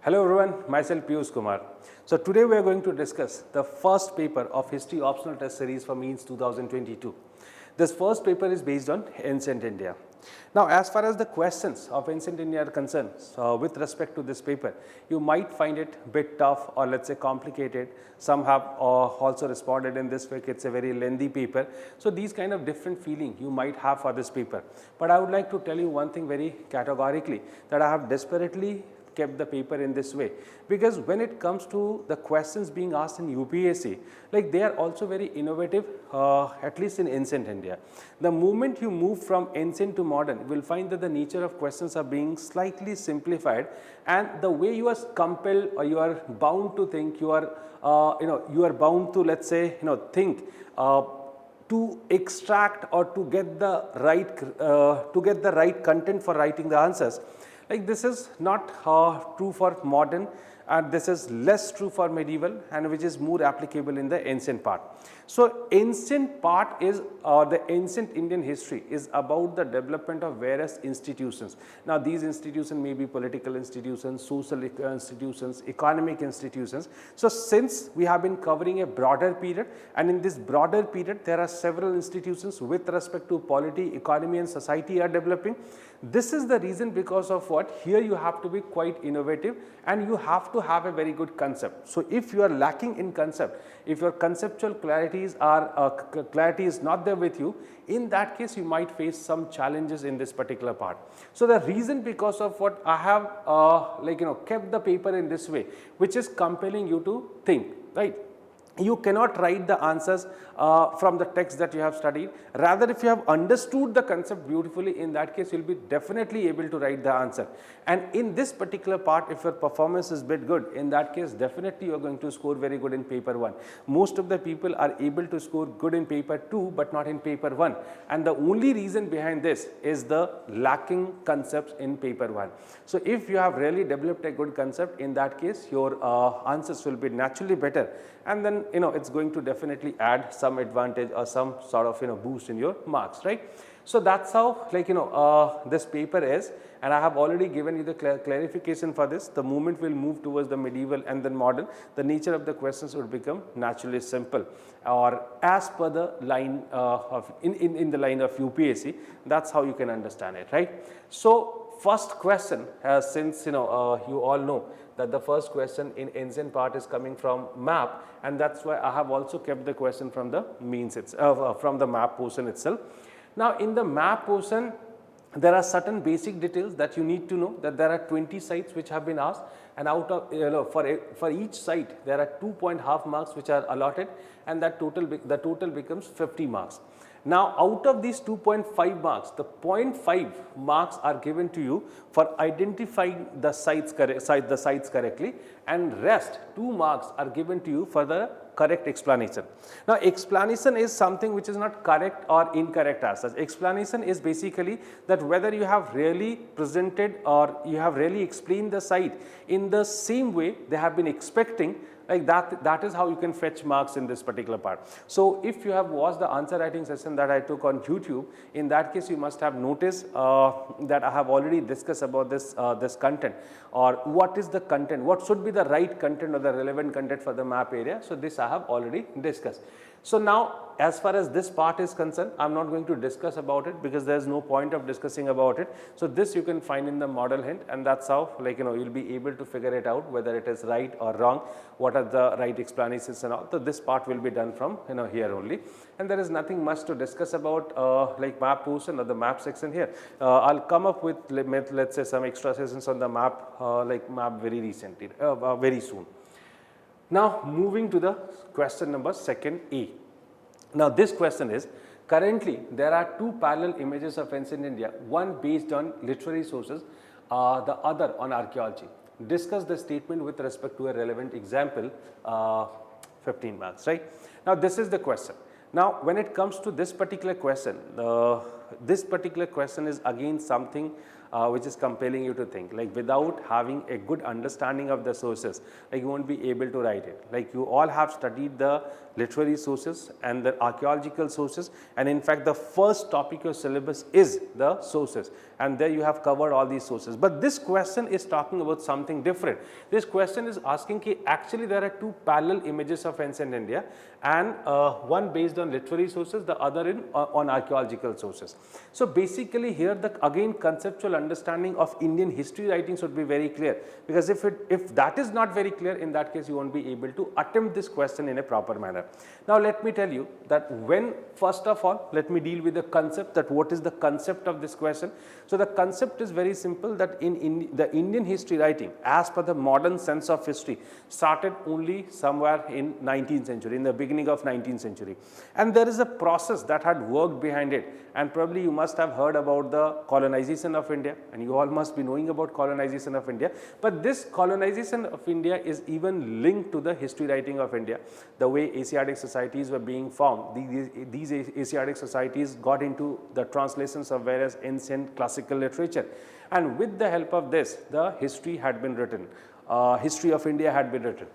Hello everyone, myself Piyush Kumar. So today we are going to discuss the first paper of History Optional Test Series for Means 2022. This first paper is based on Ancient India. Now as far as the questions of Ancient India are concerned, with respect to this paper, you might find it a bit tough or let's say complicated. Some have also responded in this way, it's a very lengthy paper. So these kind of different feeling you might have for this paper. But I would like to tell you one thing very categorically, that I have desperately kept the paper in this way, because when it comes to the questions being asked in UPSC, like they are also very innovative, at least in ancient India. The moment you move from ancient to modern, you will find that the nature of questions are being slightly simplified, and the way you are compelled or you are bound to think, you are you are bound to, let's say, think to extract or to get the right content for writing the answers. Like this is not true for modern, and this is less true for medieval, and which is more applicable in the ancient part. So ancient part is the ancient Indian history is about the development of various institutions. Now these institutions may be political institutions, social institutions, economic institutions. So since we have been covering a broader period, and in this broader period there are several institutions with respect to polity, economy and society are developing. This is the reason because of what here you have to be quite innovative, and you have to have a very good concept. So if you are lacking in concept, if your conceptual clarity is not there with you, in that case you might face some challenges in this particular part. So the reason because of what I have kept the paper in this way, which is compelling you to think, right? You cannot write the answers from the text that you have studied. Rather, if you have understood the concept beautifully, in that case you will be definitely able to write the answer. And in this particular part, if your performance is bit good, in that case definitely you are going to score very good in paper 1. Most of the people are able to score good in paper 2 but not in paper 1, and the only reason behind this is the lacking concepts in paper 1. So if you have really developed a good concept, in that case your answers will be naturally better, and then it's going to definitely add some advantage or some sort of boost in your marks, right? So that's how this paper is, and I have already given you the clarification for this. The moment we'll move towards the medieval and then modern, the nature of the questions would become naturally simple, or as per the line in the line of UPSC. That's how you can understand it, right? So first question, since you all know that the first question in ancient part is coming from map, and that's why I have also kept the question from the means from the map portion itself. Now in the map portion, there are certain basic details that you need to know, that there are 20 sites which have been asked, and out of for each site there are 2.5 marks which are allotted, and that the total becomes 50 marks. Now out of these 2.5 marks, the 0.5 marks are given to you for identifying the sites correctly, and rest 2 marks are given to you for the correct explanation. Now explanation is something which is not correct or incorrect as such. Explanation is basically that whether you have really presented or you have really explained the site in the same way they have been expecting, like that is how you can fetch marks in this particular part. So if you have watched the answer writing session that I took on YouTube, in that case you must have noticed that I have already discussed about this content, or what is the content, what should be the right content or the relevant content for the map area. So this I have already discussed. So now as far as this part is concerned, I am not going to discuss about it because there is no point of discussing about it. So this you can find in the model hint, and that's how you will be able to figure it out whether it is right or wrong, what are the right explanations and all. So this part will be done from here only, and there is nothing much to discuss about map portion or the map section here. I'll come up with let's say some extra sessions on the map map very recently, very soon. Now moving to the question number 2A. Now this question is, currently there are 2 parallel images of ancient India, one based on literary sources, the other on archaeology. Discuss the statement with respect to a relevant example, 15 marks, right? Now this is the question. Now when it comes to this particular question is again something which is compelling you to think. Like without having a good understanding of the sources, like you won't be able to write it. Like you all have studied the literary sources and the archaeological sources, and in fact the first topic of syllabus is the sources, and there you have covered all these sources. But this question is talking about something different. This question is asking ki actually there are two parallel images of ancient India, and one based on literary sources, the other on archaeological sources. So basically here the again conceptual understanding of Indian history writing should be very clear, because if that is not very clear, in that case you won't be able to attempt this question in a proper manner. Now let me tell you that when, first of all, let me deal with the concept, that what is the concept of this question. So the concept is very simple, that in the Indian history writing as per the modern sense of history started only somewhere in 19th century, in the beginning of 19th century, and there is a process that had worked behind it. And probably you must have heard about the colonization of India, and you all must be knowing about colonization of India. But this colonization of India is even linked to the history writing of India. The way Asiatic societies were being formed, these Asiatic societies got into the translations of various ancient classical literature, and with the help of this, the history had been written. History of India had been written.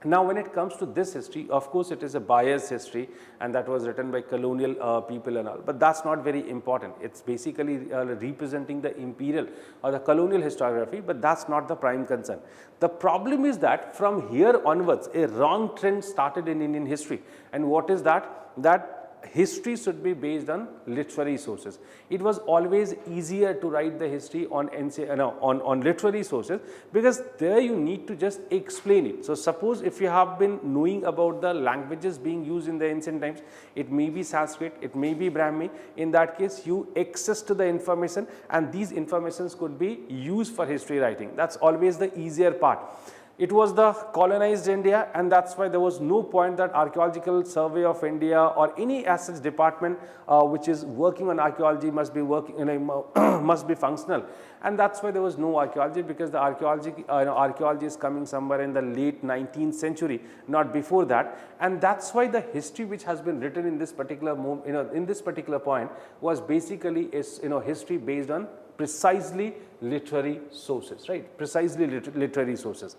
Now when it comes to this history, of course it is a biased history, and that was written by colonial people and all, but that's not very important. It's basically representing the imperial or the colonial historiography, but that's not the prime concern. The problem is that from here onwards a wrong trend started in Indian history, and what is that? That history should be based on literary sources. It was always easier to write the history on literary sources, because there you need to just explain it. So suppose if you have been knowing about the languages being used in the ancient times, it may be Sanskrit, it may be Brahmi. In that case you access to the information, and these informations could be used for history writing. That's always the easier part. It was the colonized India, and that's why there was no point that Archaeological Survey of India or any assets department which is working on archaeology must be must be functional, and that's why there was no archaeology, because the archaeology is coming somewhere in the late 19th century, not before that. And that's why the history which has been written in this particular in this particular point was basically is history based on precisely literary sources, right? Precisely literary sources.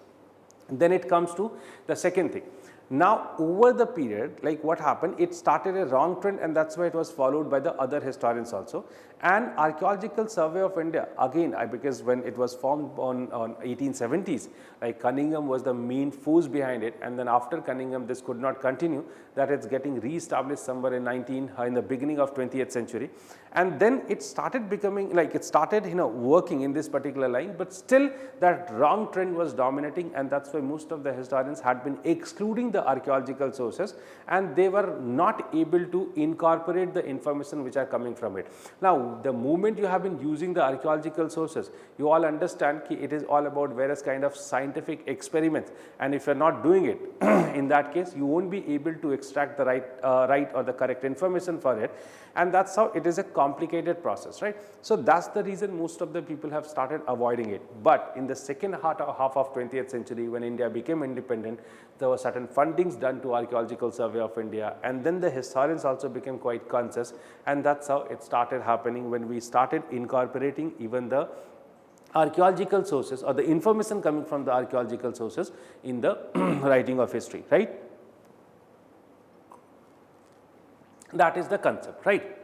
Then it comes to the second thing. Now over the period, like what happened, it started a wrong trend, and that's why it was followed by the other historians also. And Archaeological Survey of India, again because when it was formed on 1870s, like Cunningham was the main force behind it, and then after Cunningham this could not continue, that it's getting re-established somewhere in the beginning of 20th century. And then it started becoming like it started working in this particular line, but still that wrong trend was dominating, and that's why most of the historians had been excluding the archaeological sources, and they were not able to incorporate the information which are coming from it. Now the moment you have been using the archaeological sources, you all understand that it is all about various kind of scientific experiments, and if you are not doing it in that case you won't be able to extract the right or the correct information for it, and that's how it is a complicated process, right? So that's the reason most of the people have started avoiding it. But in the second half of 20th century, when India became independent, there were certain fundings done to Archaeological Survey of India, and then the historians also became quite conscious, and that's how it started happening, when we started incorporating even the archaeological sources or the information coming from the archaeological sources in the writing of history, right? That is the concept, right?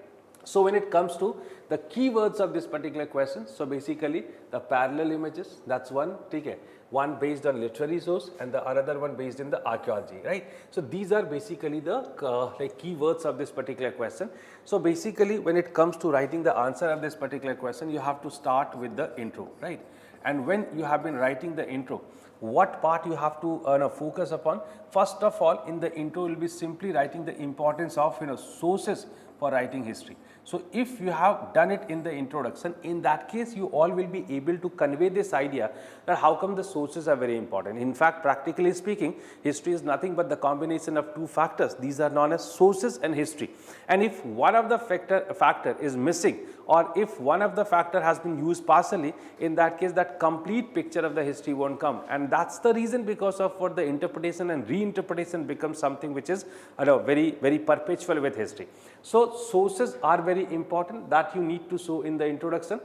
So when it comes to the keywords of this particular question, so basically the parallel images, that's one, okay, one based on literary source and the other one based in the archaeology, right? So these are basically the keywords of this particular question. So basically when it comes to writing the answer of this particular question, you have to start with the intro, right? And when you have been writing the intro, what part you have to focus upon? First of all, in the intro, you will be simply writing the importance of sources for writing history. So if you have done it in the introduction, in that case you all will be able to convey this idea that how come the sources are very important. In fact, practically speaking, history is nothing but the combination of two factors. These are known as sources and history. And if one of the factor is missing, or if one of the factor has been used partially, in that case that complete picture of the history won't come. And that's the reason because of what the interpretation and reinterpretation becomes something which is very, very perpetual with history. So sources are very important, that you need to show in the introduction.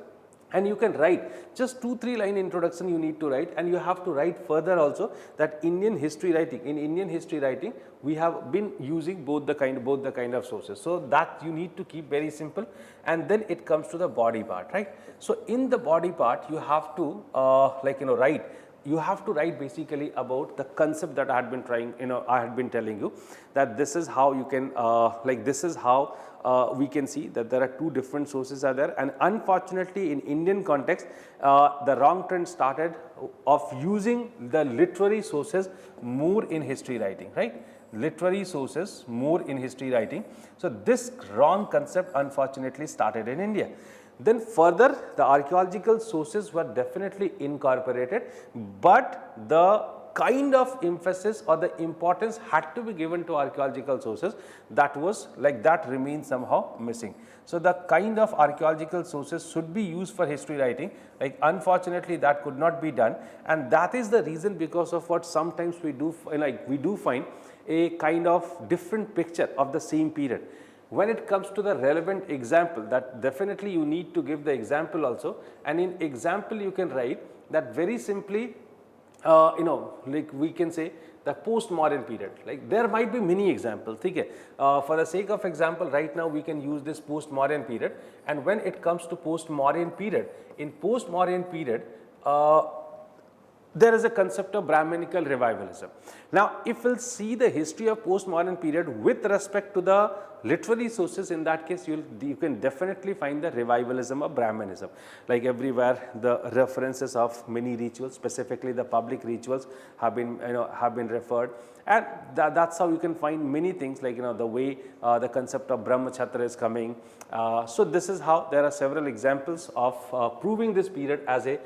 and you can write just 2-3 line introduction you need to write, and you have to write further also that in Indian history writing we have been using both the kind of sources. So that you need to keep very simple, and then it comes to the body part, right? So in the body part you have to write. You have to write basically about the concept that I had been trying, I had been telling you that this is how you can this is how we can see that there are two different sources are there, and unfortunately in Indian context the wrong trend started of using the literary sources more in history writing, right? Literary sources more in history writing. So this wrong concept unfortunately started in India. Then further the archaeological sources were definitely incorporated, but the kind of emphasis or the importance had to be given to archaeological sources that was that remains somehow missing. So the kind of archaeological sources should be used for history writing, unfortunately that could not be done, and that is the reason because of what sometimes we do find a kind of different picture of the same period. When it comes to the relevant example, that definitely you need to give the example also, and in example you can write that very simply we can say the postmodern period. There might be many examples, okay? For the sake of example right now we can use this postmodern period, and when it comes to postmodern period, in postmodern period there is a concept of Brahminical revivalism. Now, if we'll see the history of postmodern period with respect to the literary sources, in that case you can definitely find the revivalism of Brahmanism. Everywhere the references of many rituals, specifically the public rituals, have been referred, and that's how you can find many things the way the concept of Brahmachatra is coming. So this is how there are several examples of proving this period as a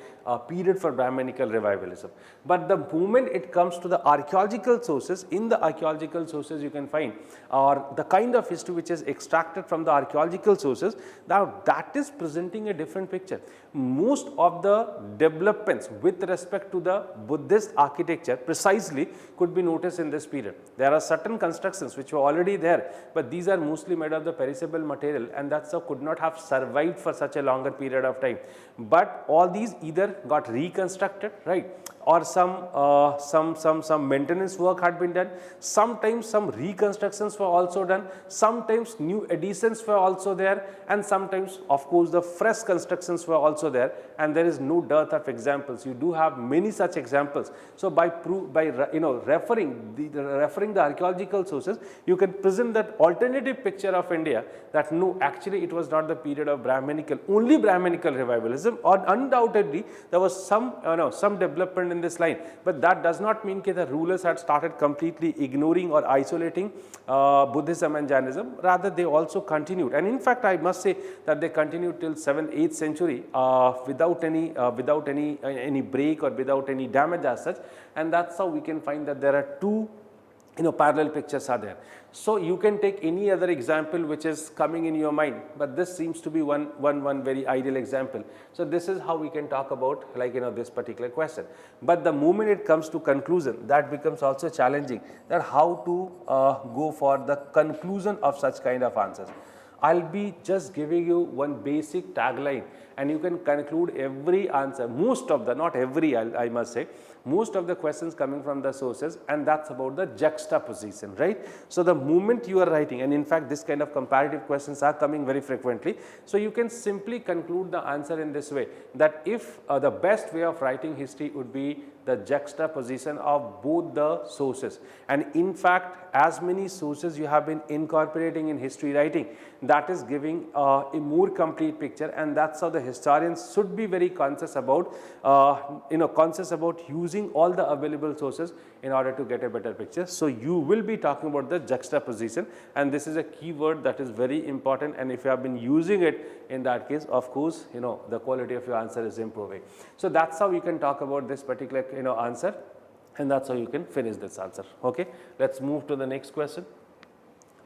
period for Brahminical revivalism. But the moment it comes to the archaeological sources, in the archaeological sources you can find or the kind of history which is extracted from the archaeological sources, now that is presenting a different picture. Most of the developments with respect to the Buddhist architecture precisely could be noticed in this period. There are certain constructions which were already there, but these are mostly made of the perishable material, and that's how could not have survived for such a longer period of time. But all these either got reconstructed, right, or some maintenance work had been done. Sometimes some reconstructions were also done, sometimes new additions were also there, and sometimes of course the fresh constructions were also there, and there is no dearth of examples. You do have many such examples. So by referring the archaeological sources, you can present that alternative picture of India, that no, actually it was not the period of only Brahminical revivalism, or undoubtedly there was some development in this line, but that does not mean that the rulers had started completely ignoring or isolating Buddhism and Jainism. Rather they also continued, and in fact I must say that they continued till 7th, 8th century without any break or without any damage as such, and that's how we can find that there are two parallel pictures are there. So you can take any other example which is coming in your mind, but this seems to be one very ideal example. So this is how we can talk about this particular question. But the moment it comes to conclusion, that becomes also challenging, that how to go for the conclusion of such kind of answers. I'll be just giving you one basic tagline, and you can conclude every answer, most of the, not every, I must say, most of the questions coming from the sources, and that's about the juxtaposition, right? So the moment you are writing, and in fact this kind of comparative questions are coming very frequently, so you can simply conclude the answer in this way, that if the best way of writing history would be the juxtaposition of both the sources, and in fact as many sources you have been incorporating in history writing, that is giving a more complete picture, and that's how the historians should be very conscious about using all the available sources in order to get a better picture. So you will be talking about the juxtaposition, and this is a keyword that is very important, and if you have been using it, in that case of course the quality of your answer is improving. So that's how you can talk about this particular answer, and that's how you can finish this answer. Okay, let's move to the next question.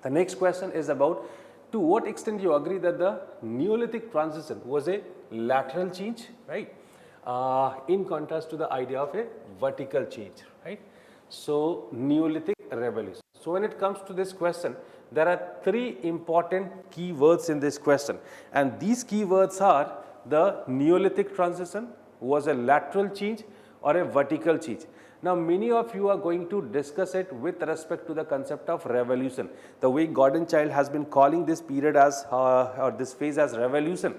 The next question is about, to what extent you agree that the Neolithic transition was a lateral change, right, in contrast to the idea of a vertical change, right? So Neolithic revolution. So when it comes to this question, there are three important keywords in this question, and these keywords are the Neolithic transition was a lateral change or a vertical change. Now, many of you are going to discuss it with respect to the concept of revolution. The way Gordon Child has been calling this period as or this phase as revolution.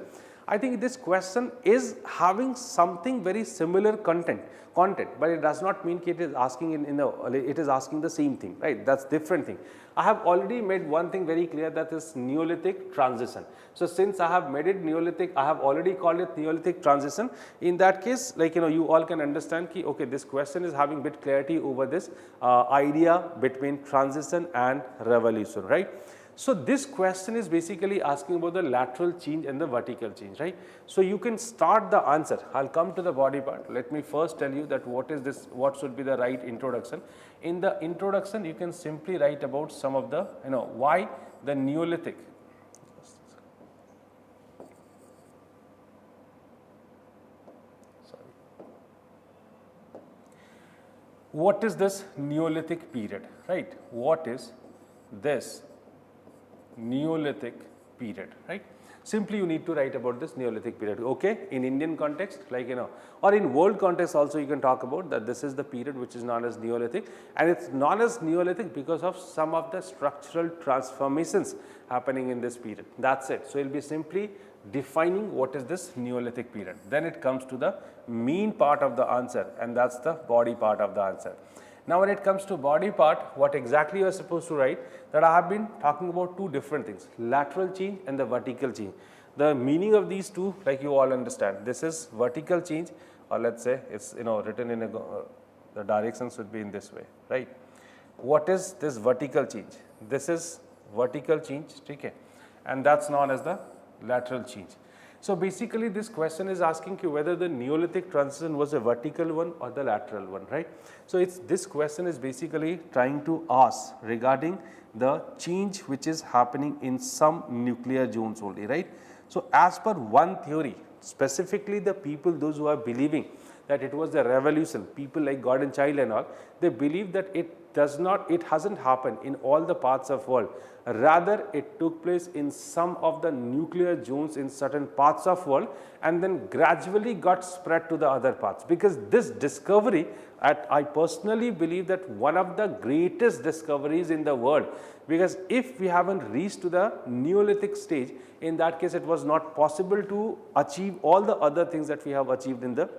I think this question is having something very similar content, but it does not mean it is asking it is asking the same thing, right? That's different thing. I have already made one thing very clear, that is Neolithic transition. So, since I have made it Neolithic, I have already called it Neolithic transition. In that case, like you all can understand ki, okay, this question is having bit clarity over this idea between transition and revolution, right? So, this question is basically asking about the lateral change and the vertical change, right. So, you can start the answer. I will come to the body part. Let me first tell you that what is this, what should be the right introduction. In the introduction, you can simply write about some of the, why the Neolithic. What is this Neolithic period, right? What is this Neolithic period, right? Simply you need to write about this Neolithic period, okay? In Indian context, like or in world context also you can talk about that this is the period which is known as Neolithic, and it's known as Neolithic because of some of the structural transformations happening in this period. That's it. So, it will be simply defining what is this Neolithic period. Then it comes to the main part of the answer, and that's the body part of the answer. Now, when it comes to body part, what exactly you are supposed to write, that I have been talking about two different things, lateral change and the vertical change. The meaning of these two, like you all understand, this is vertical change, or let us say it's written in the direction should be in this way, right. What is this vertical change? This is vertical change, okay, and that's known as the lateral change. So, basically this question is asking you whether the Neolithic transition was a vertical one or the lateral one, right. So, this question is basically trying to ask regarding the change which is happening in some nuclear zones only, right. So, as per one theory, specifically the people, those who are believing that it was a revolution, people like Gordon Child and all, they believe that it hasn't happened in all the parts of world, rather it took place in some of the nuclear zones in certain parts of world, and then gradually got spread to the other parts. Because this discovery, I personally believe that one of the greatest discoveries in the world, because if we haven't reached to the Neolithic stage, in that case it was not possible to achieve all the other things that we have achieved in the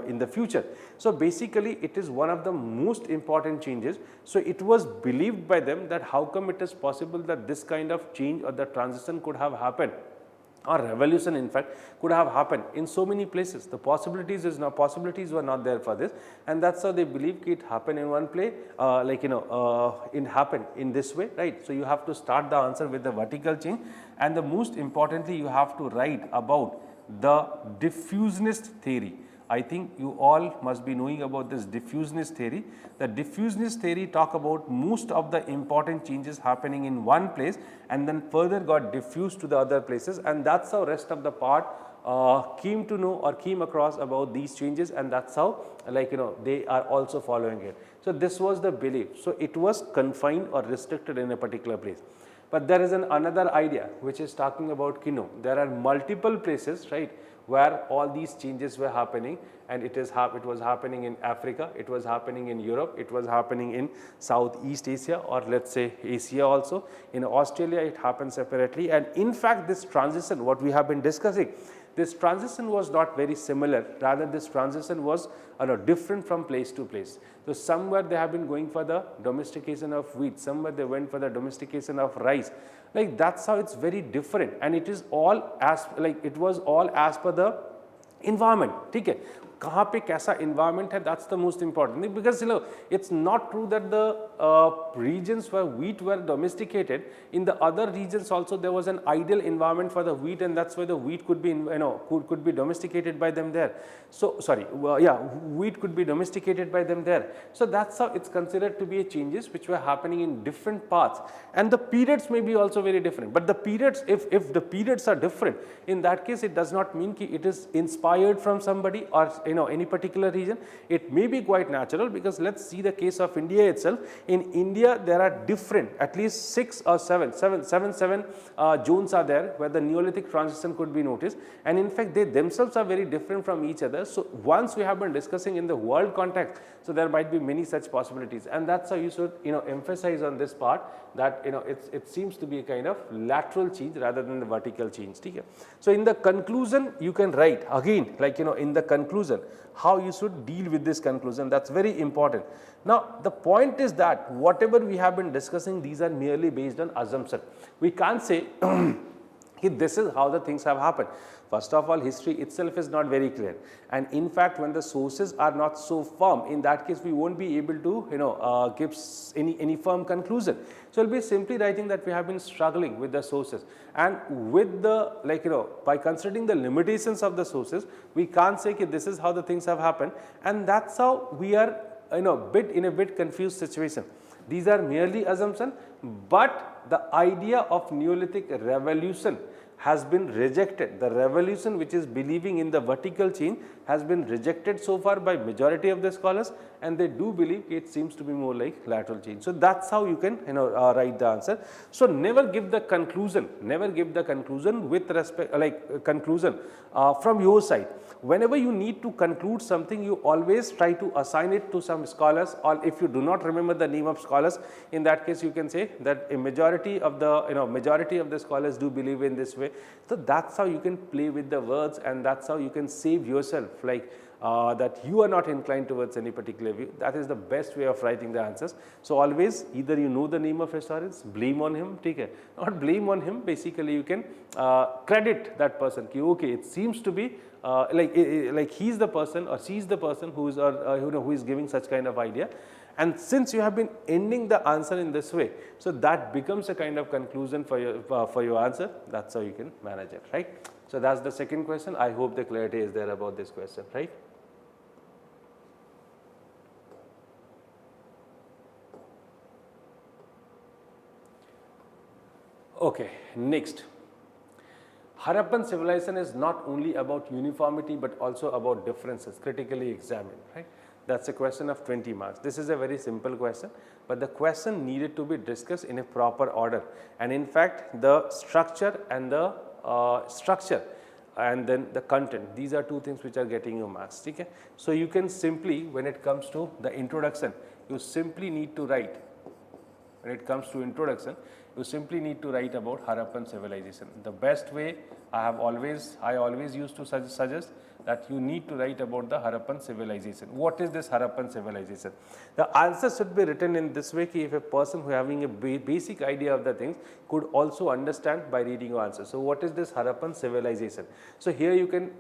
in the future. So, basically it is one of the most important changes. So, it was believed by them that how come it is possible that this kind of change or the transition could have happened, or revolution in fact could have happened in so many places. The possibilities were not there for this, and that's how they believe it happened in one place, it happened in this way, right. So, you have to start the answer with the vertical change, and the most importantly you have to write about the diffusionist theory. I think you all must be knowing about this diffusionist theory. The diffusionist theory talk about most of the important changes happening in one place and then further got diffused to the other places, and that's how rest of the part came to know or came across about these changes, and that's how they are also following it. So, this was the belief. So, it was confined or restricted in a particular place. But there is another idea which is talking about there are multiple places, right, where all these changes were happening, and it was happening in Africa, it was happening in Europe, it was happening in Southeast Asia, or let us say Asia also. In Australia it happened separately, and in fact this transition what we have been discussing, this transition was not very similar, rather this transition was different from place to place. So, somewhere they have been going for the domestication of wheat, somewhere they went for the domestication of rice, like that's how it's very different, and it is all as it was all as per the environment, okay. कहाँ पे कैसा environment है, that's the most important thing, because it's not true that the regions where wheat were domesticated, in the other regions also there was an ideal environment for the wheat, and that's why the wheat could be could be domesticated by them there. So wheat could be domesticated by them there. So that's how it's considered to be changes which were happening in different parts, and the periods may be also very different. But the periods, if the periods are different, in that case it does not mean it is inspired from somebody, or any particular region, it may be quite natural, because let's see the case of India itself. In India, there are different, at least 6 or 7 zones are there where the Neolithic transition could be noticed, and in fact they themselves are very different from each other. So once we have been discussing in the world context, so there might be many such possibilities, and that's how you should emphasize on this part, that it seems to be a kind of lateral change rather than the vertical change. Okay? So in the conclusion, you can write again, like in the conclusion, how you should deal with this conclusion. That's very important. Now the point is that whatever we have been discussing, these are merely based on assumption. We can't say this is how the things have happened. First of all, history itself is not very clear, and in fact when the sources are not so firm, in that case we won't be able to give any firm conclusion. So we'll be simply writing that we have been struggling with the sources, and with the by considering the limitations of the sources, we can't say that this is how the things have happened, and that's how we are in a bit confused situation. These are merely assumption, but the idea of Neolithic revolution has been rejected. The revolution which is believing in the vertical change has been rejected so far by majority of the scholars, and they do believe it seems to be more like lateral change. So that's how you can write the answer. So never give the conclusion with respect conclusion from your side. Whenever you need to conclude something, you always try to assign it to some scholars, or if you do not remember the name of scholars, in that case you can say that a majority of the scholars do believe in this way. So that's how you can play with the words, and that's how you can save yourself, that you are not inclined towards any particular view. That is the best way of writing the answers. So always, either you know the name of historians, blame on him, take care. Not blame on him, basically you can credit that person. Okay, it seems to be like he's the person or she's the person who is who is giving such kind of idea. And since you have been ending the answer in this way, so that becomes a kind of conclusion for your answer. That's how you can manage it, right? So that's the second question. I hope the clarity is there about this question, right? Okay, next. Harappan civilization is not only about uniformity but also about differences, critically examined, right? That's a question of 20 marks. This is a very simple question, but the question needed to be discussed in a proper order, and in fact the structure and then the content, these are two things which are getting you marks. Okay? So you can simply, when it comes to the introduction, you simply need to write, when it comes to introduction, you simply need to write about Harappan civilization. The best way, I always used to suggest that you need to write about the Harappan civilization. What is this Harappan civilization? The answer should be written in this way, if a person who having a basic idea of the things could also understand by reading your answer. So what is this Harappan civilization? So here you can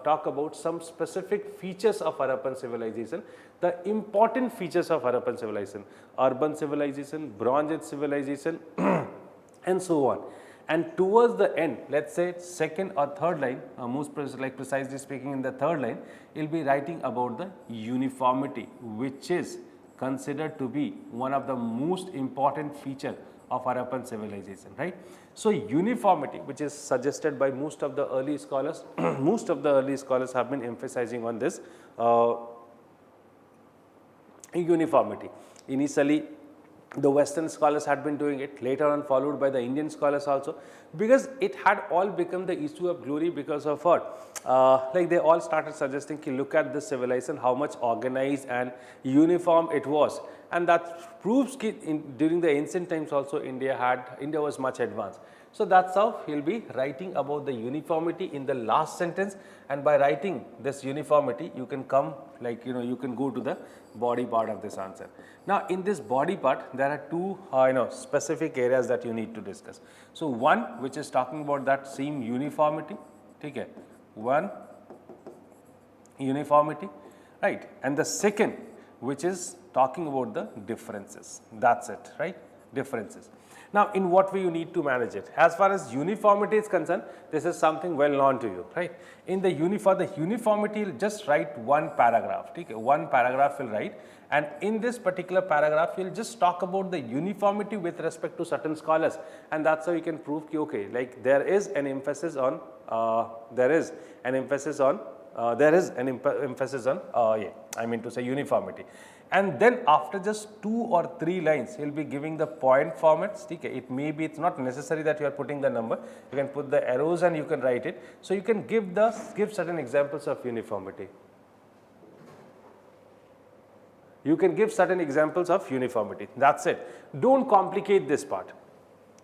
talk about some specific features of Harappan civilization, the important features of Harappan civilization, urban civilization, Bronze Age civilization and so on. And towards the end, let's say second or third line, precisely speaking in the third line, you will be writing about the uniformity, which is considered to be one of the most important feature of Harappan civilization, right? So uniformity, which is suggested by most of the early scholars, most of the early scholars have been emphasizing on this uniformity. Initially, the Western scholars had been doing it, later on followed by the Indian scholars also, because it had all become the issue of glory because of what? They all started suggesting, look at this civilization, how much organized and uniform it was, and that proves during the ancient times also India was much advanced. So that's how he'll be writing about the uniformity in the last sentence, and by writing this uniformity, you can come you can go to the body part of this answer. Now in this body part, there are two specific areas that you need to discuss. So one which is talking about that same uniformity, okay, one uniformity, right, and the second which is talking about the differences. That's it, right? Differences. Now, in what way you need to manage it? As far as uniformity is concerned, this is something well known to you, right? For the uniformity, you'll just write one paragraph. Okay? One paragraph you'll write, and in this particular paragraph, you'll just talk about the uniformity with respect to certain scholars, and that's how you can prove, okay, there is an emphasis on there is an emphasis on uniformity. And then after just 2 or 3 lines, he will be giving the point formats. Okay? It may be, it's not necessary that you are putting the number. You can put the arrows and you can write it. So you can give certain examples of uniformity. You can give certain examples of uniformity. That's it. Don't complicate this part.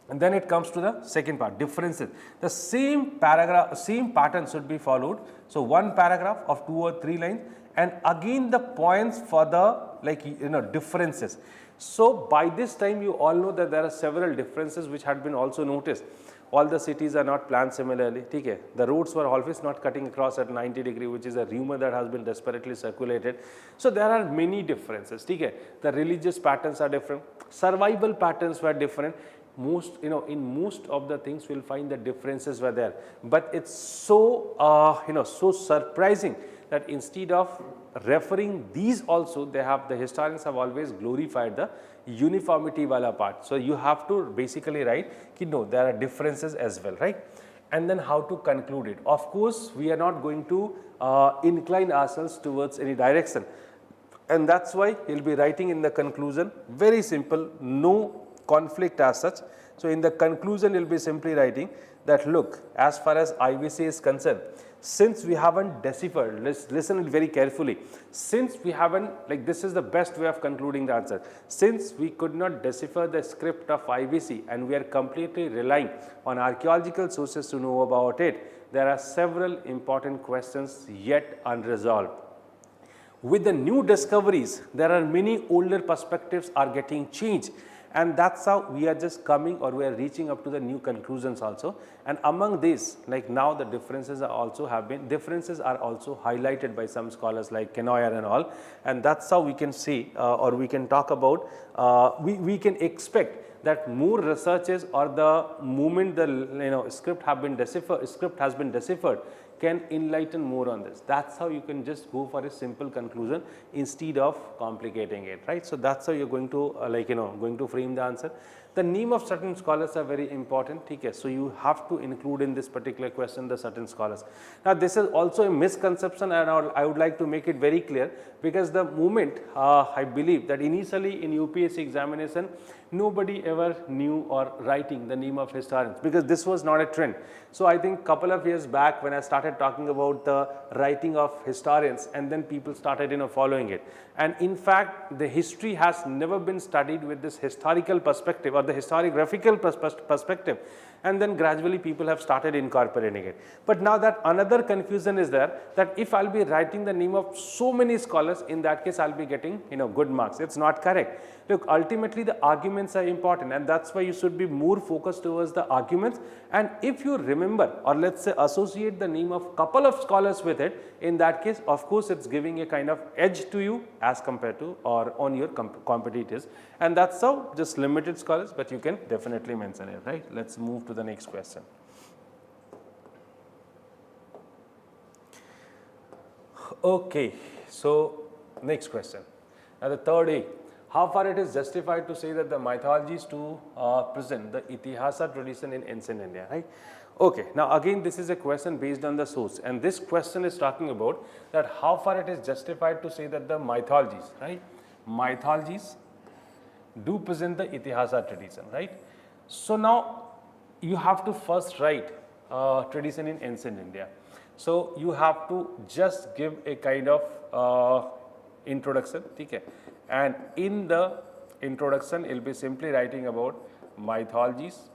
And then it comes to the second part, differences. The same paragraph, same pattern should be followed. So one paragraph of 2 or 3 lines, and again the points for the differences. So by this time you all know that there are several differences which had been also noticed. All the cities are not planned similarly. Okay? The roads were always not cutting across at 90 degree, which is a rumor that has been desperately circulated. So there are many differences. Okay? The religious patterns are different. Survival patterns were different. In most of the things we'll find the differences were there. But it's so so surprising that instead of referring these also, the historians have always glorified the uniformity wala part. So you have to basically write ki no, there are differences as well, right? And then how to conclude it. Of course, we are not going to incline ourselves towards any direction, and that's why you'll be writing in the conclusion, very simple, no conflict as such. So in the conclusion, you'll be simply writing that look, as far as IBC is concerned, since we haven't deciphered, listen very carefully, since we haven't, this is the best way of concluding the answer, since we could not decipher the script of IBC and we are completely relying on archaeological sources to know about it, there are several important questions yet unresolved. With the new discoveries, there are many older perspectives are getting changed. And that's how we are just coming, or we are reaching up to the new conclusions also. And among these, now the differences are also highlighted by some scholars like Kenoyer and all. And that's how we can see, or we can talk about, we can expect that more researches, or the moment the script has been deciphered, can enlighten more on this. That's how you can just go for a simple conclusion instead of complicating it, right? So that's how you're going to going to frame the answer. The name of certain scholars are very important. Okay? So you have to include in this particular question the certain scholars. Now this is also a misconception, and I would like to make it very clear, because the moment I believe that initially in UPSC examination, nobody ever knew or writing the name of historians, because this was not a trend. So I think couple of years back when I started talking about the writing of historians, and then people started following it. And in fact, the history has never been studied with this historical perspective or the historiographical perspective, and then gradually people have started incorporating it. But now that another confusion is there, that if I'll be writing the name of so many scholars, in that case I'll be getting good marks. It's not correct. Look, ultimately the arguments are important, and that's why you should be more focused towards the arguments. And if you remember, or let's say associate the name of couple of scholars with it, in that case of course it's giving a kind of edge to you as compared to or on your competitors. And that's how just limited scholars, but you can definitely mention it, right? Let's move to the next question. Okay, so next question. Now the third A, how far it is justified to say that the mythologies to present the Itihasa tradition in ancient India, right? Okay, now again this is a question based on the source, and this question is talking about that how far it is justified to say that the mythologies, right? Mythologies do present the Itihasa tradition, right? So now you have to first write tradition in ancient India. So you have to just give a kind of introduction, okay? And in the introduction, you'll be simply writing about mythologies,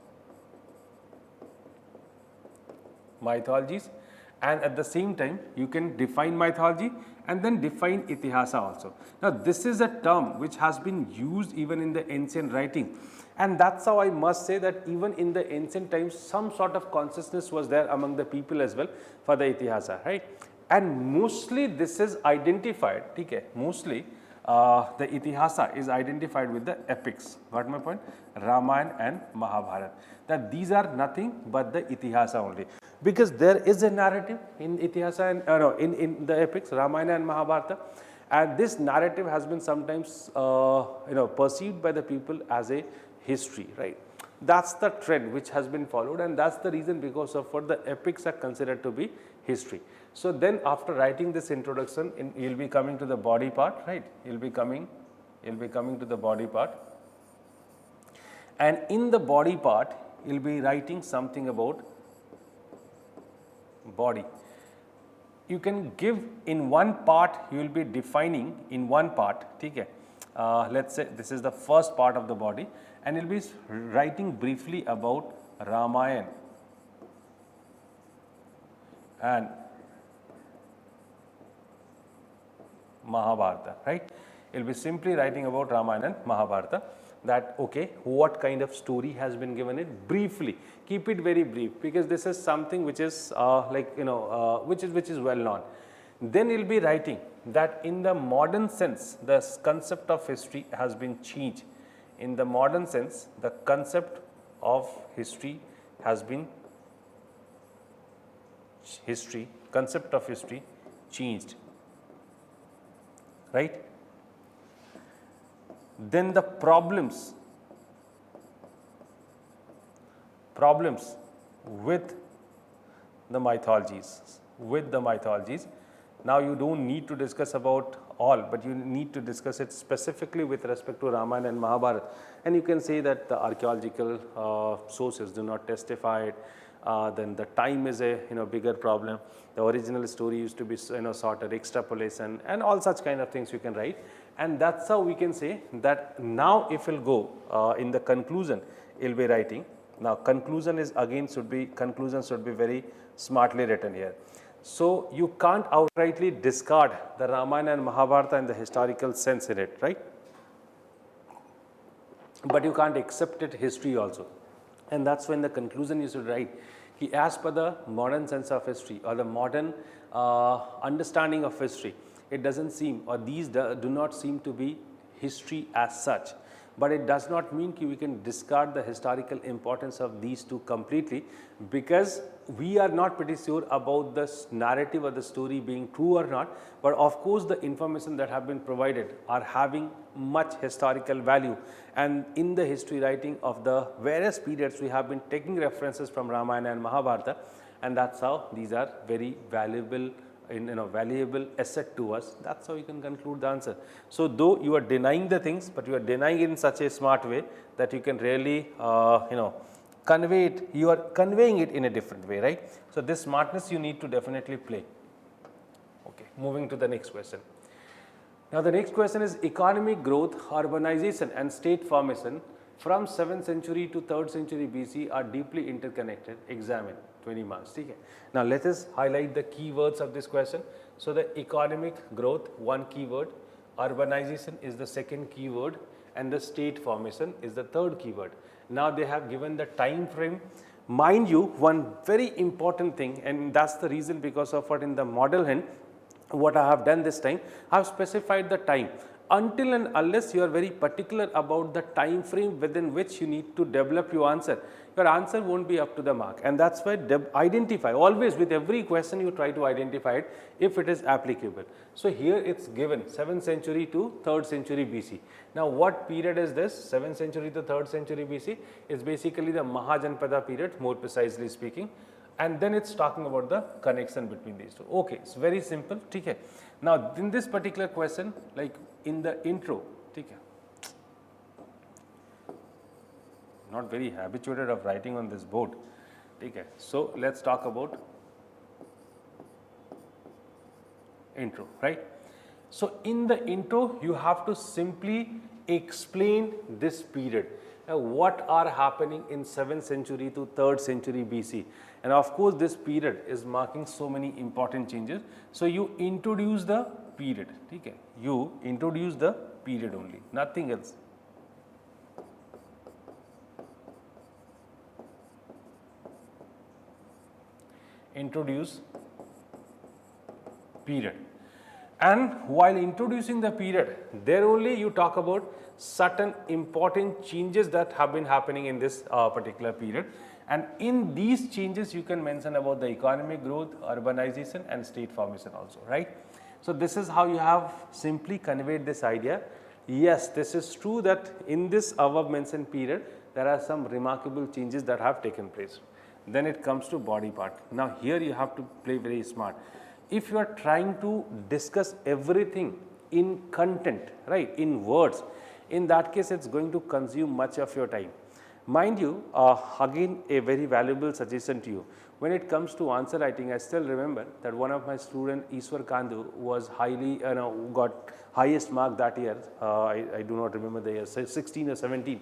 and at the same time you can define mythology and then define Itihasa also. Now this is a term which has been used even in the ancient writing, and that's how I must say that even in the ancient times some sort of consciousness was there among the people as well for the Itihasa, right? And mostly this is identified, okay? Mostly the Itihasa is identified with the epics. Got my point? Ramayana and Mahabharata. That these are nothing but the Itihasa only. Because there is a narrative in Itihasa and in the epics, Ramayana and Mahabharata, and this narrative has been sometimes perceived by the people as a history, right? That's the trend which has been followed, and that's the reason because of what the epics are considered to be history. So then after writing this introduction, you'll be coming to the body part, right? You'll be coming to the body part, and in the body part, you'll be writing something about body. You can give in one part, you will be defining in one part, okay? Let's say this is the first part of the body, and you'll be writing briefly about Ramayana and Mahabharata, right? You'll be simply writing about Ramayana and Mahabharata, that okay, what kind of story has been given it briefly. Keep it very brief, because this is something which is which is well known. Then you'll be writing that in the modern sense, the concept of history has been changed. In the modern sense, the concept of history has been changed, right? Then the problems with the mythologies. Now you don't need to discuss about all, but you need to discuss it specifically with respect to Ramayana and Mahabharata. And you can say that the archaeological sources do not testify it. Then the time is a bigger problem. The original story used to be sort of extrapolation and all such kind of things you can write. And that's how we can say that now if we'll go in the conclusion, you'll be writing. Now conclusion should be very smartly written here. So you can't outrightly discard the Ramayana and Mahabharata in the historical sense in it, right? But you can't accept it history also. And that's when the conclusion you should write. As per the modern sense of history or the modern understanding of history, it doesn't seem, or these do not seem to be history as such. But it does not mean we can discard the historical importance of these two completely, because we are not pretty sure about the narrative or the story being true or not. But of course, the information that have been provided are having much historical value. And in the history writing of the various periods, we have been taking references from Ramayana and Mahabharata, and that's how these are very valuable valuable asset to us. That's how you can conclude the answer. So though you are denying the things, but you are denying it in such a smart way that you can really convey it. You are conveying it in a different way, right? So this smartness you need to definitely play. Okay, moving to the next question. Now the next question is economic growth, urbanization and state formation from 7th century to 3rd century BC are deeply interconnected. Examine. 20 marks. Okay. Now let us highlight the keywords of this question. So the economic growth, one keyword, urbanization is the second keyword, and the state formation is the third keyword. Now they have given the time frame. Mind you, one very important thing, and that's the reason because of what in the model hand, what I have done this time, I have specified the time. Until and unless you are very particular about the time frame within which you need to develop your answer won't be up to the mark. And that's why identify, always with every question you try to identify it if it is applicable. So here it's given 7th century to 3rd century BC. Now what period is this? 7th century to 3rd century BC is basically the Mahajanpada period, more precisely speaking. And then it's talking about the connection between these two. Okay, it's very simple. Okay. Now in this particular question, like in the intro, okay, not very habituated of writing on this board. Okay. So let's talk about intro, right? So in the intro, you have to simply explain this period. What are happening in 7th century to 3rd century BC. And of course, this period is marking so many important changes. So you introduce the period. Okay? You introduce the period only, nothing else. Introduce period. And while introducing the period, there only you talk about certain important changes that have been happening in this particular period. And in these changes, you can mention about the economic growth, urbanization and state formation also, right? So this is how you have simply conveyed this idea. Yes, this is true that in this above mentioned period, there are some remarkable changes that have taken place. Then it comes to body part. Now here you have to play very smart. if you are trying to discuss everything in content, right, in words, in that case it's going to consume much of your time. Mind you, again a very valuable suggestion to you. When it comes to answer writing, I still remember that one of my student Iswar Kandu was highly, got highest mark that year. I do not remember the year, 16 or 17.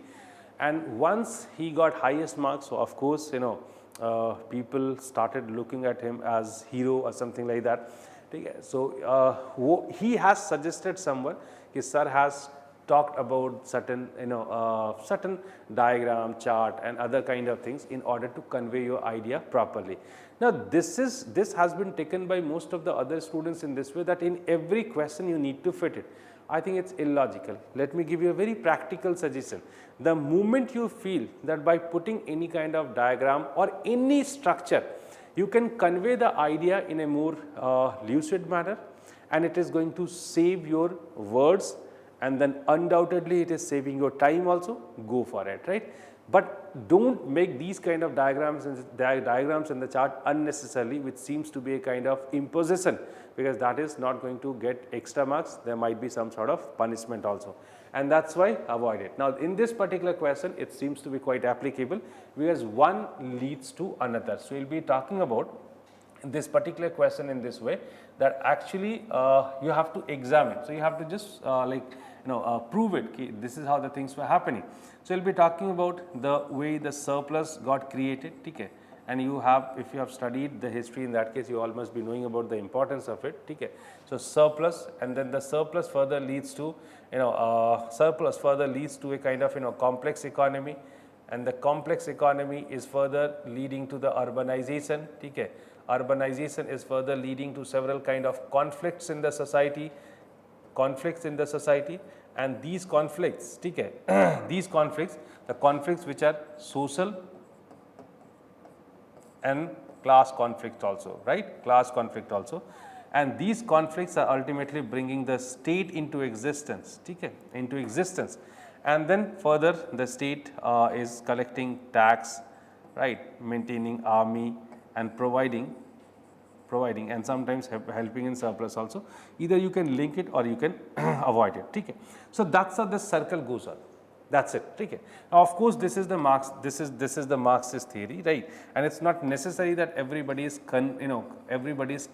And once he got highest marks, so of course, people started looking at him as hero or something like that. So he has suggested someone, his sir has talked about certain certain diagram, chart and other kind of things in order to convey your idea properly. Now this has been taken by most of the other students in this way, that in every question you need to fit it. I think it's illogical. Let me give you a very practical suggestion. The moment you feel that by putting any kind of diagram or any structure, you can convey the idea in a more lucid manner, and it is going to save your words, and then undoubtedly it is saving your time also, go for it, right? But don't make these kind of diagrams in the chart unnecessarily, which seems to be a kind of imposition, because that is not going to get extra marks. There might be some sort of punishment also, and that's why avoid it. Now in this particular question, it seems to be quite applicable, because one leads to another. So we'll be talking about this particular question in this way, that actually you have to examine. So you have to just prove it. This is how the things were happening. So we'll be talking about the way the surplus got created. Okay. And you have, if you have studied the history, in that case you all must be knowing about the importance of it. Okay. So surplus, and then the surplus further leads to a kind of complex economy, and the complex economy is further leading to the urbanization. Okay. Urbanization is further leading to several kind of conflicts in the society, and these conflicts, okay, these conflicts, the conflicts which are social and class conflict also, right, class conflict also, and these conflicts are ultimately bringing the state into existence, okay, into existence, and then further the state is collecting tax, right, maintaining army and providing and sometimes helping in surplus also. Either you can link it or you can avoid it. Okay. So that's how this circle goes on. That's it. Okay. Now of course this is the the Marxist theory, right? And it's not necessary that everybody is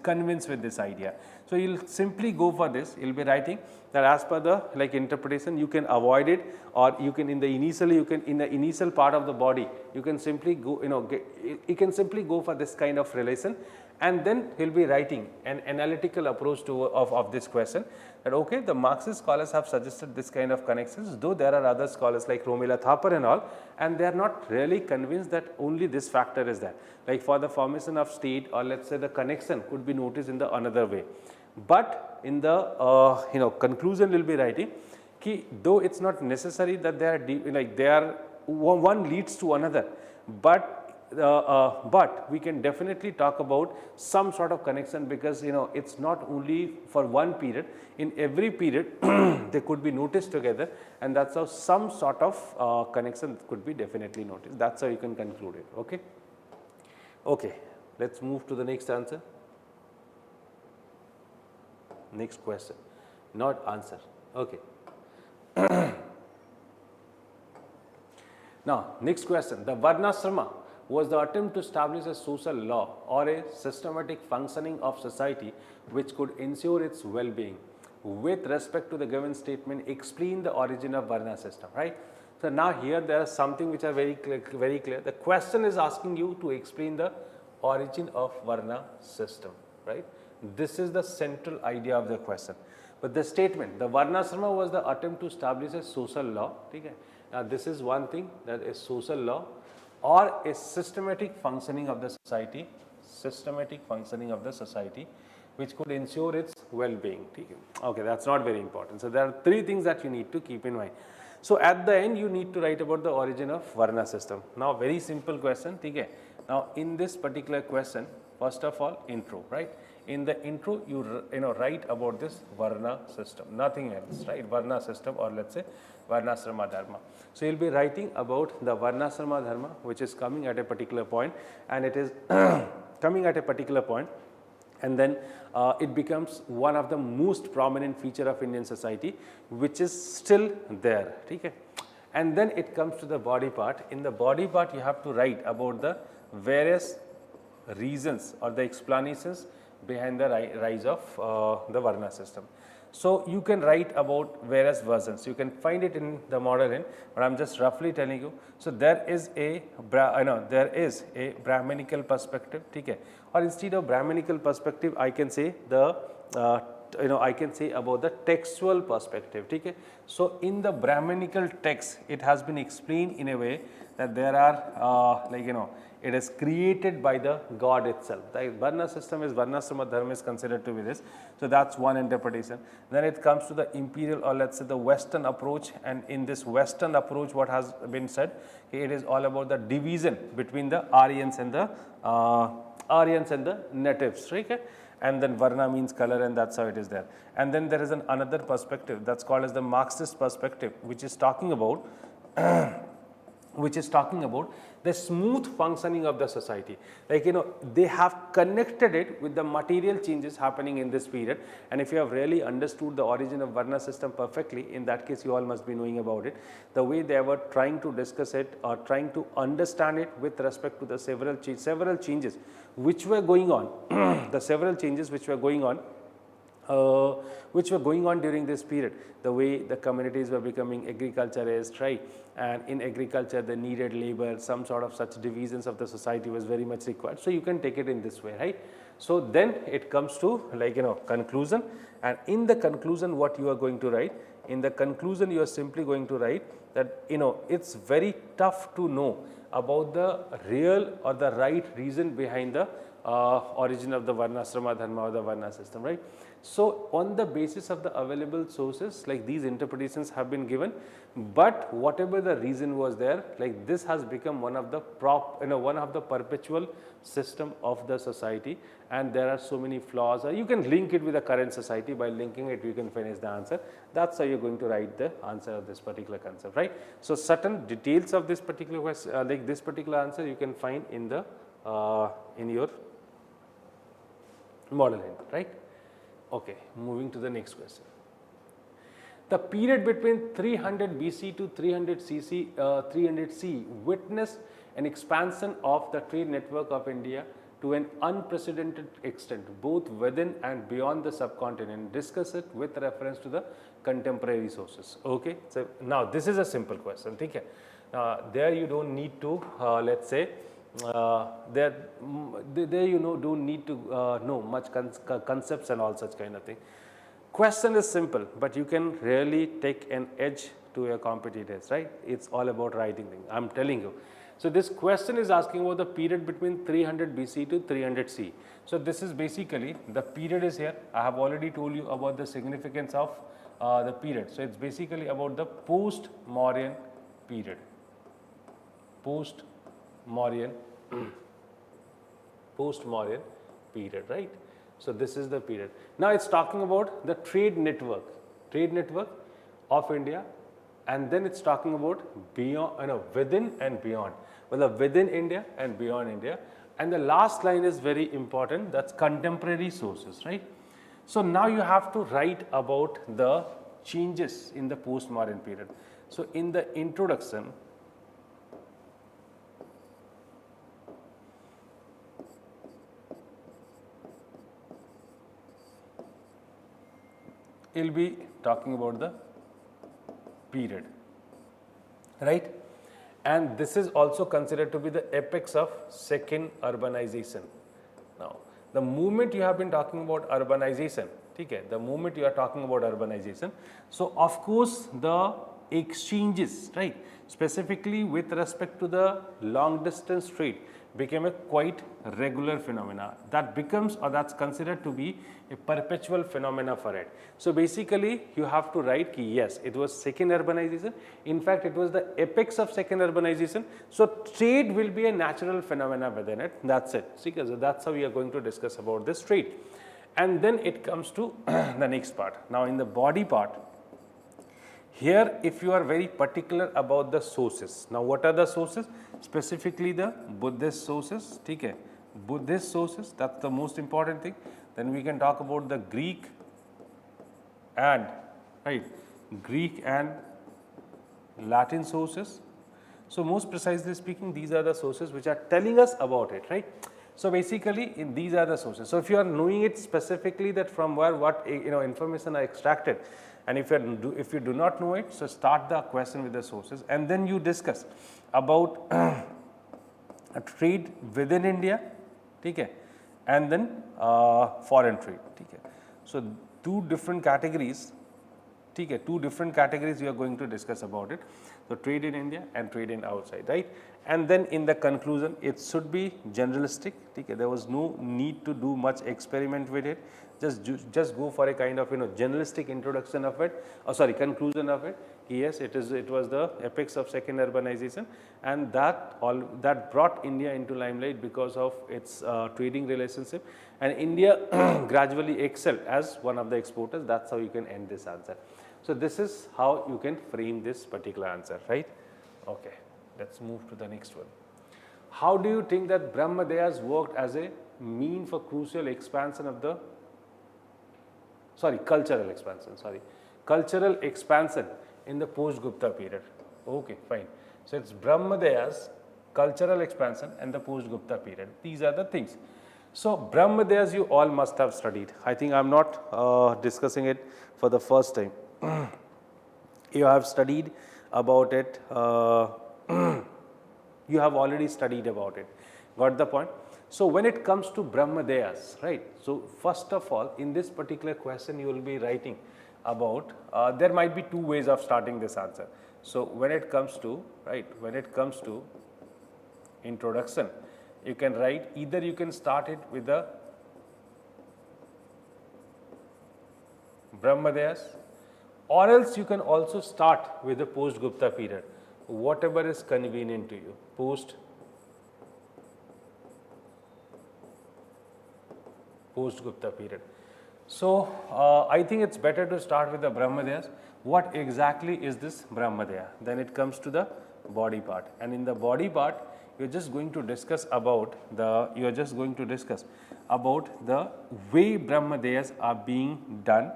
convinced with this idea. So you'll simply go for this. You'll be writing that as per the interpretation, you can avoid it, or you can in the initial part of the body, you can simply go you can simply go for this kind of relation. And then he'll be writing an analytical approach of this question, that okay, the Marxist scholars have suggested this kind of connections, though there are other scholars like Romila Thapar and all, and they are not really convinced that only this factor is there. Like for the formation of state, or let's say the connection could be noticed in the another way. But in the conclusion we'll be writing, though it's not necessary that they are one leads to another, but we can definitely talk about some sort of connection, because it's not only for one period. In every period they could be noticed together, and that's how some sort of connection could be definitely noticed. That's how you can conclude it. Okay. Okay, let's move to the next answer. Next question, not answer. Okay. Now next question, the Varnasrama was the attempt to establish a social law or a systematic functioning of society which could ensure its well-being. With respect to the given statement, explain the origin of Varna system, right? So now here there is something which are very clear. The question is asking you to explain the origin of Varna system, right? This is the central idea of the question. But the statement, the Varnasrama was the attempt to establish a social law. Okay? Now this is one thing, that is social law or a systematic functioning of the society, which could ensure its well-being. Okay, that's not very important. So there are three things that you need to keep in mind. So at the end you need to write about the origin of Varna system. Now very simple question. Okay. Now in this particular question, first of all, intro, right? In the intro you write about this Varna system, nothing else, right? Varna system, or let's say Varnasrama Dharma. So you'll be writing about the Varnasrama Dharma, which is coming at a particular point, and it is coming at a particular point, and then it becomes one of the most prominent feature of Indian society, which is still there. Okay? And then it comes to the body part. In the body part, you have to write about the various reasons or the explanations behind the rise of the Varna system. So you can write about various versions. You can find it in the model in, but I'm just roughly telling you. So there is a Brahminical perspective, okay? Or instead of Brahminical perspective, I can say the I can say about the textual perspective. Okay? So in the Brahminical text, it has been explained in a way that there are it is created by the God itself. The Varna system is Varnasrama Dharma is considered to be this. So that's one interpretation. Then it comes to the imperial, or let's say the Western approach, and in this Western approach, what has been said, it is all about the division between the Aryans and the natives. Okay? And then Varna means color, and that's how it is there. And then there is another perspective that's called as the Marxist perspective, which is talking about the smooth functioning of the society. Like, they have connected it with the material changes happening in this period. And if you have really understood the origin of Varna system perfectly, in that case you all must be knowing about it. The way they were trying to discuss it or trying to understand it with respect to the several changes which were going on, the several changes which were going on during this period, the way the communities were becoming agriculturist, right? And in agriculture they needed labor, some sort of such divisions of the society was very much required. So you can take it in this way, right? So then it comes to conclusion, and in the conclusion what you are going to write, in the conclusion you are simply going to write that it's very tough to know about the real or the right reason behind the origin of the Varnasrama Dharma or the Varna system, right? So on the basis of the available sources, like these interpretations have been given, but whatever the reason was there, like this has become one of the perpetual system of the society, and there are so many flaws. You can link it with the current society. By linking it, you can finish the answer. That's how you're going to write the answer of this particular concept, right? So certain details of this particular question, like this particular answer, you can find in the in your model end, right? Okay, moving to the next question. The period between 300 BC to 300 CE witnessed an expansion of the trade network of India to an unprecedented extent, both within and beyond the subcontinent. Discuss it with reference to the contemporary sources. Okay, so now this is a simple question. Okay, there you don't need to let's say there don't need to know much concepts and all such kind of thing. Question is simple, but you can really take an edge to your competitors, right? It's all about writing things, I'm telling you. So this question is asking about the period between 300 BC to 300 CE. So this is basically, the period is here. I have already told you about the significance of the period. So it's basically about the post-Mauryan period. Post-Mauryan period, right? So this is the period. Now it's talking about the trade network of India, and then it's talking about beyond, within and beyond. Well, within India and beyond India. And the last line is very important, that's contemporary sources, right? So now you have to write about the changes in the post-Mauryan period. So in the introduction, you'll be talking about the period, right? And this is also considered to be the apex of second urbanization. Now, the moment you have been talking about urbanization, okay, the moment you are talking about urbanization, so of course the exchanges, right, specifically with respect to the long distance trade became a quite regular phenomena. That becomes, or that's considered to be a perpetual phenomena for it. So basically you have to write yes, it was second urbanization. In fact, it was the apex of second urbanization. So trade will be a natural phenomena within it. That's it. See, so that's how we are going to discuss about this trade. And then it comes to the next part. Now in the body part, here if you are very particular about the sources. Now what are the sources? Specifically the Buddhist sources, okay? Buddhist sources, that's the most important thing. Then we can talk about the Greek and Latin sources. So most precisely speaking, these are the sources which are telling us about it, right? So basically, these are the sources. So if you are knowing it specifically, that from where what information are extracted, and if you do not know it, so start the question with the sources, and then you discuss about a trade within India, okay, and then foreign trade, okay. So two different categories, okay, two different categories we are going to discuss about it. So trade in India and trade in outside, right? And then in the conclusion, it should be generalistic, okay. There was no need to do much experiment with it. Just go for a kind of generalistic introduction of it, conclusion of it. Yes, it was the apex of second urbanization, and that brought India into limelight because of its trading relationship, and India gradually excelled as one of the exporters. That's how you can end this answer. So this is how you can frame this particular answer, right? Okay, let's move to the next one. How do you think that Brahmadeyas worked as a mean for crucial expansion of the cultural expansion in the post-Gupta period? Okay, fine. So it's Brahmadeyas, cultural expansion and the post-Gupta period. These are the things. So Brahmadeyas you all must have studied. I think I am not discussing it for the first time. You have studied about it. You have already studied about it. Got the point? So when it comes to Brahmadeyas, right? So first of all, in this particular question, you will be writing about. There might be two ways of starting this answer. So when it comes to introduction, you can write, either you can start it with the Brahmadeyas, or else you can also start with the post-Gupta period, whatever is convenient to you. Post-Gupta period. So I think it's better to start with the Brahmadeyas. What exactly is this Brahmadeya? Then it comes to the body part, and in the body part, you're just going to discuss about the way Brahmadeyas are being done,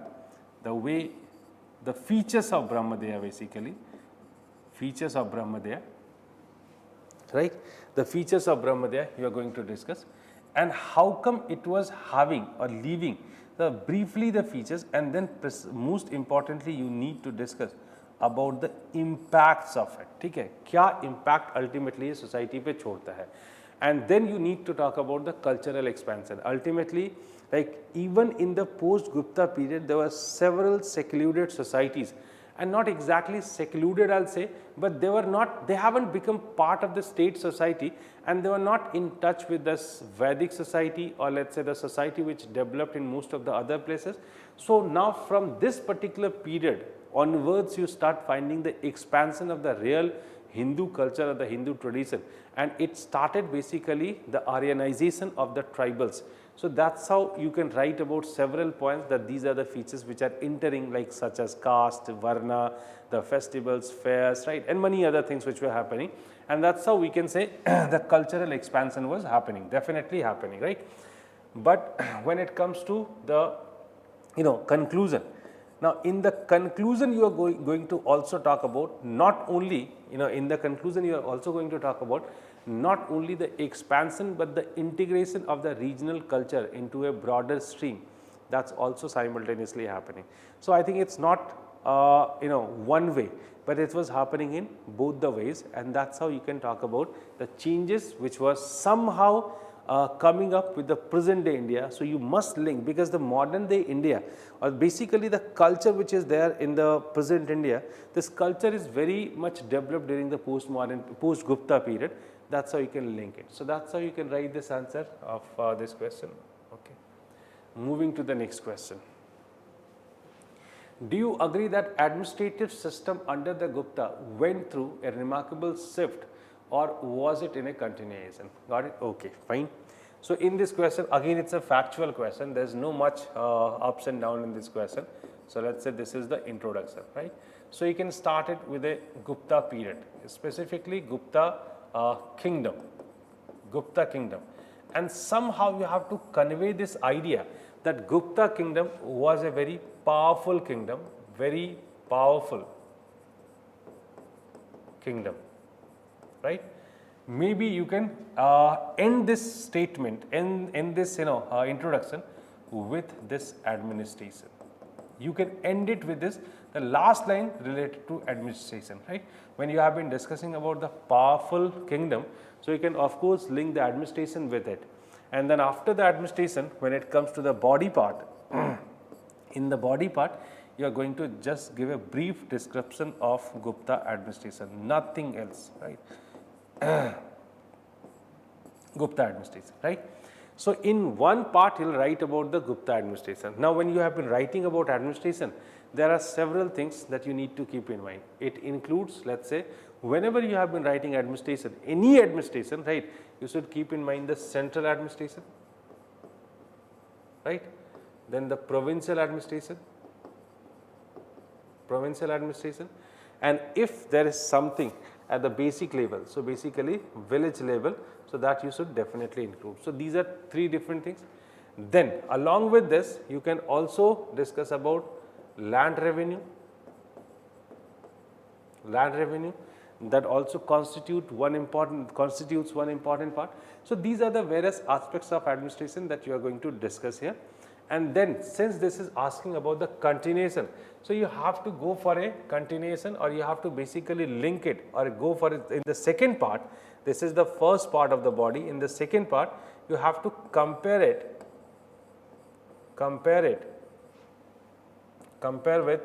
the features of Brahmadeya, basically features of Brahmadeya, right? The features of Brahmadeya you are going to discuss, and how come it was having or leaving briefly the features, and then most importantly you need to discuss about the impacts of it. ठीक है, क्या impact ultimately society पे छोड़ता है, and then you need to talk about the cultural expansion. Ultimately, like even in the post-Gupta period, there were several secluded societies, and not exactly secluded, I'll say, but they haven't become part of the state society, and they were not in touch with this Vedic society, or let's say the society which developed in most of the other places. So now from this particular period onwards, you start finding the expansion of the real Hindu culture or the Hindu tradition, and it started basically the Aryanization of the tribals. So that's how you can write about several points, that these are the features which are entering, like such as caste, varna, the festivals, fairs, right, and many other things which were happening, and that's how we can say the cultural expansion was happening, definitely happening, right? But when it comes to the conclusion, now in the conclusion you are going to also talk about not only in the conclusion you are also going to talk about not only the expansion but the integration of the regional culture into a broader stream. That's also simultaneously happening. So I think it's not one way, but it was happening in both the ways, and that's how you can talk about the changes which was somehow coming up with the present day India. So you must link, because the modern day India, or basically the culture which is there in the present India, this culture is very much developed during the post-Gupta period. That's how you can link it. So that's how you can write this answer of this question. Okay. Moving to the next question. Do you agree that administrative system under the Gupta went through a remarkable shift, or was it in a continuation? Got it? Okay, fine. So in this question, again it's a factual question. There's no much ups and downs in this question. So let's say this is the introduction, right? So you can start it with a Gupta period, specifically Gupta kingdom, and somehow you have to convey this idea that Gupta kingdom was a very powerful kingdom, very powerful kingdom, right? Maybe you can end this statement, end this introduction with this administration. You can end it with this, the last line related to administration, right? When you have been discussing about the powerful kingdom, so you can of course link the administration with it. And then after the administration, when it comes to the body part, in the body part, you are going to just give a brief description of Gupta administration, nothing else, right? Gupta administration, right? So in one part, he'll write about the Gupta administration. Now, when you have been writing about administration, there are several things that you need to keep in mind. It includes, let's say, whenever you have been writing administration, any administration, right, you should keep in mind the central administration, right? Then the provincial administration, and if there is something at the basic level, so basically village level, so that you should definitely include. So these are three different things. Then along with this, you can also discuss about land revenue that also constitutes one important part. So these are the various aspects of administration that you are going to discuss here. And then since this is asking about the continuation, so you have to go for a continuation, or you have to basically link it or go for it in the second part. This is the first part of the body. In the second part, you have to compare with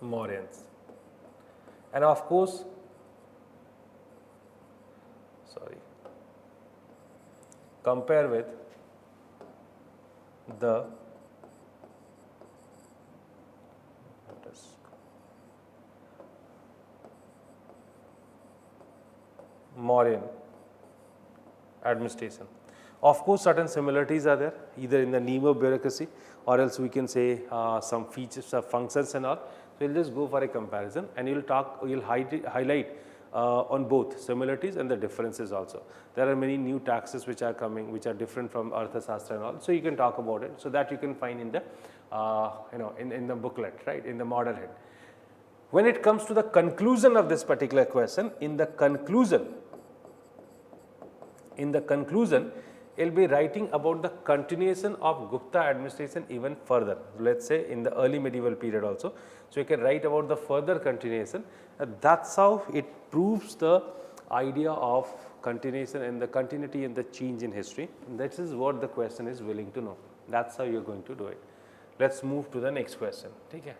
Mauryans, and of course, compare with the Mauryan administration. Of course, certain similarities are there, either in the name of bureaucracy, or else we can say some features of functions and all. So you'll just go for a comparison, and you'll highlight on both similarities and the differences also. There are many new taxes which are coming, which are different from Arthashastra and all. So you can talk about it, so that you can find in the in the booklet, right, in the model head. When it comes to the conclusion of this particular question, in the conclusion, you'll be writing about the continuation of Gupta administration even further, let's say in the early medieval period also. So you can write about the further continuation. That's how it proves the idea of continuation and the continuity and the change in history. And that is what the question is willing to know. That's how you're going to do it. Let's move to the next question. Okay.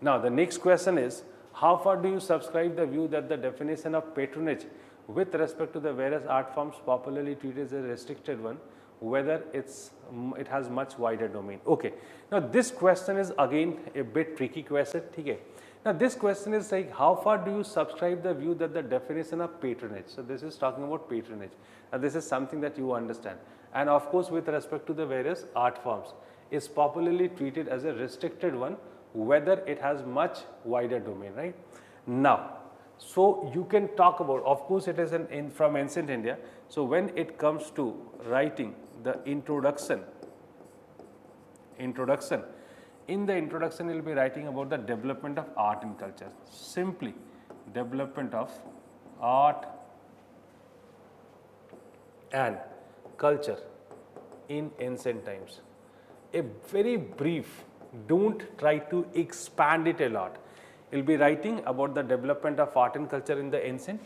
Now the next question is, how far do you subscribe the view that the definition of patronage with respect to the various art forms popularly treated as a restricted one, whether it has much wider domain? Okay. Now this question is again a bit tricky question. Okay. Now this question is like, how far do you subscribe the view that the definition of patronage? So this is talking about patronage. Now this is something that you understand. And of course, with respect to the various art forms, is popularly treated as a restricted one, whether it has much wider domain, right? Now, so you can talk about, of course, it is from ancient India. So when it comes to writing the introduction, in the introduction, you will be writing about the development of art and culture. Simply, development of art and culture in ancient times. A very brief, don't try to expand it a lot. You will be writing about the development of art and culture in the ancient,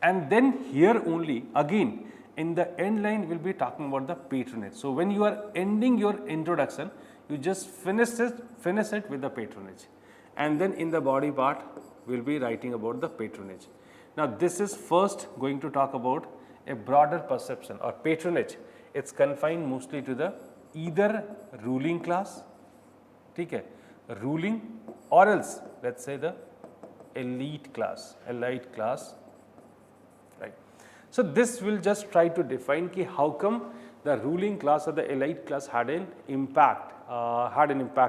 and then here only again in the end line we will be talking about the patronage. So when you are ending your introduction, you just finish it with the patronage, and then in the body part we will be writing about the patronage. Now this is first going to talk about a broader perception or patronage. It's confined mostly to the either ruling class, okay, ruling, or else let's say the elite class, right. So this will just try to define ki how come the ruling class or the elite class had an impact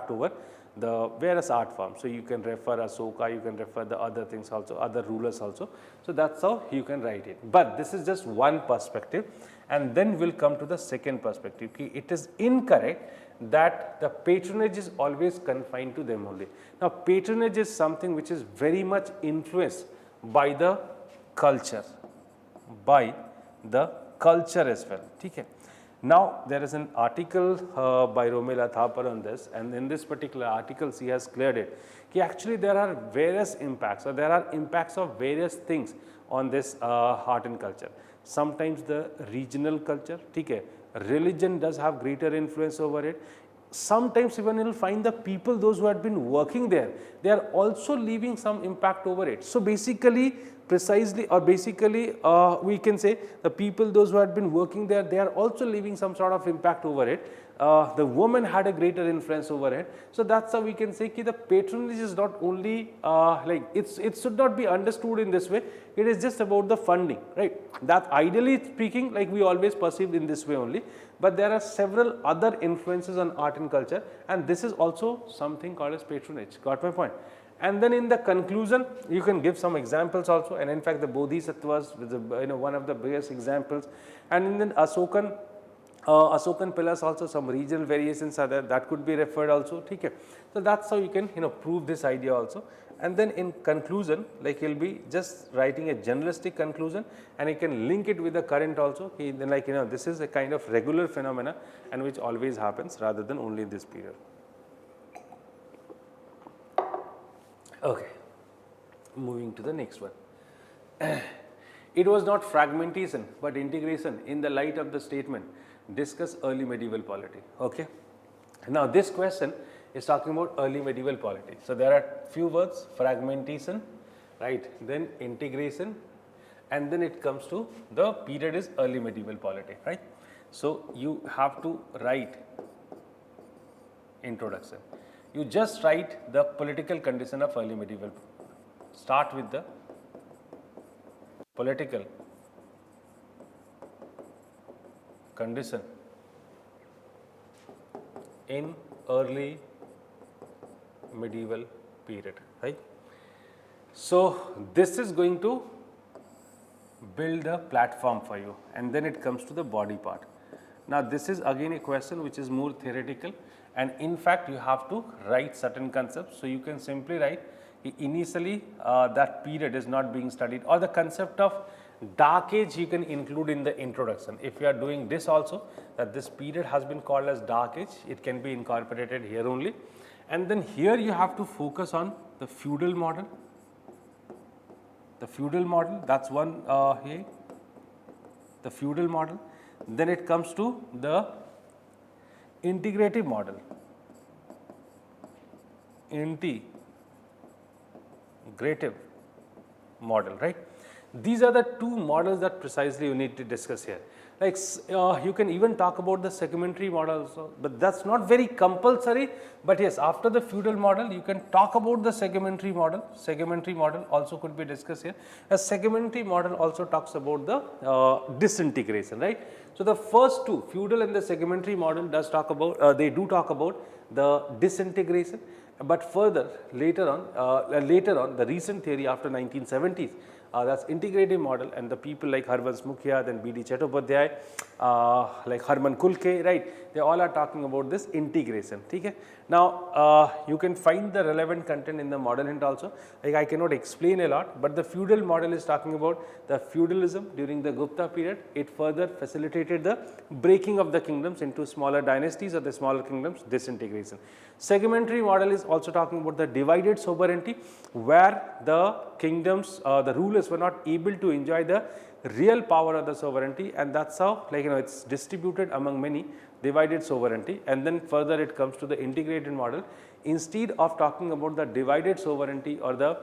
over the various art forms. So you can refer Asoka, you can refer the other things also, other rulers also. So that's how you can write it. But this is just one perspective, and then we'll come to the second perspective. It is incorrect that the patronage is always confined to them only. Now patronage is something which is very much influenced by the culture, as well. Okay. Now there is an article by Romila Thapar on this, and in this particular article she has cleared it. Actually there are various impacts, or there are impacts of various things on this art and culture. Sometimes the regional culture, okay, religion does have greater influence over it. Sometimes even you will find the people, those who had been working there, they are also leaving some impact over it. So basically, precisely, or basically we can say the people, those who had been working there, they are also leaving some sort of impact over it. The woman had a greater influence over it. So that's how we can say that the patronage is not only like it should not be understood in this way. It is just about the funding, right? That ideally speaking, like we always perceive in this way only. But there are several other influences on art and culture, and this is also something called as patronage. Got my point? And then in the conclusion, you can give some examples also, and in fact the Bodhisattvas is one of the biggest examples, and in the Asokan pillars also some regional variations are there, that could be referred also. Okay. So that's how you can prove this idea also. And then in conclusion, like you'll be just writing a generalistic conclusion, and you can link it with the current also. Then like this is a kind of regular phenomena and which always happens rather than only in this period. Okay, moving to the next one. It was not fragmentation but integration in the light of the statement discuss early medieval polity. Okay. Now this question is talking about early medieval polity. So there are few words: fragmentation, right, then integration, and then it comes to the period is early medieval polity, right. So you have to write introduction. You just write the political condition of early medieval. Start with the political condition in early medieval period, right. So this is going to build a platform for you, and then it comes to the body part. Now this is again a question which is more theoretical, and in fact you have to write certain concepts. So you can simply write initially that period is not being studied, or the concept of dark age you can include in the introduction. If you are doing this also, that this period has been called as dark age, it can be incorporated here only. And then here you have to focus on the feudal model. The feudal model, that's one here, the feudal model. Then it comes to the integrative model. Integrative model, right. These are the two models that precisely you need to discuss here. Like you can even talk about the segmentary model also, but that's not very compulsory. But yes, after the feudal model, you can talk about the segmentary model. Segmentary model also could be discussed here. A segmentary model also talks about the disintegration, right. So the first two, feudal and the segmentary model, does talk about they do talk about the disintegration. But further later on, the recent theory after 1970s, that's integrative model, and the people like Harvansh Mukhya, then B.D. Chattopadhyay, like Harman Kulke, right, they all are talking about this integration. Okay? Now you can find the relevant content in the model hint also. Like I cannot explain a lot, but the feudal model is talking about the feudalism during the Gupta period. It further facilitated the breaking of the kingdoms into smaller dynasties or the smaller kingdoms, disintegration. Segmentary model is also talking about the divided sovereignty, where the kingdoms, the rulers were not able to enjoy the real power of the sovereignty, and that's how, like it's distributed among many, divided sovereignty. And then further it comes to the integrated model. Instead of talking about the divided sovereignty or the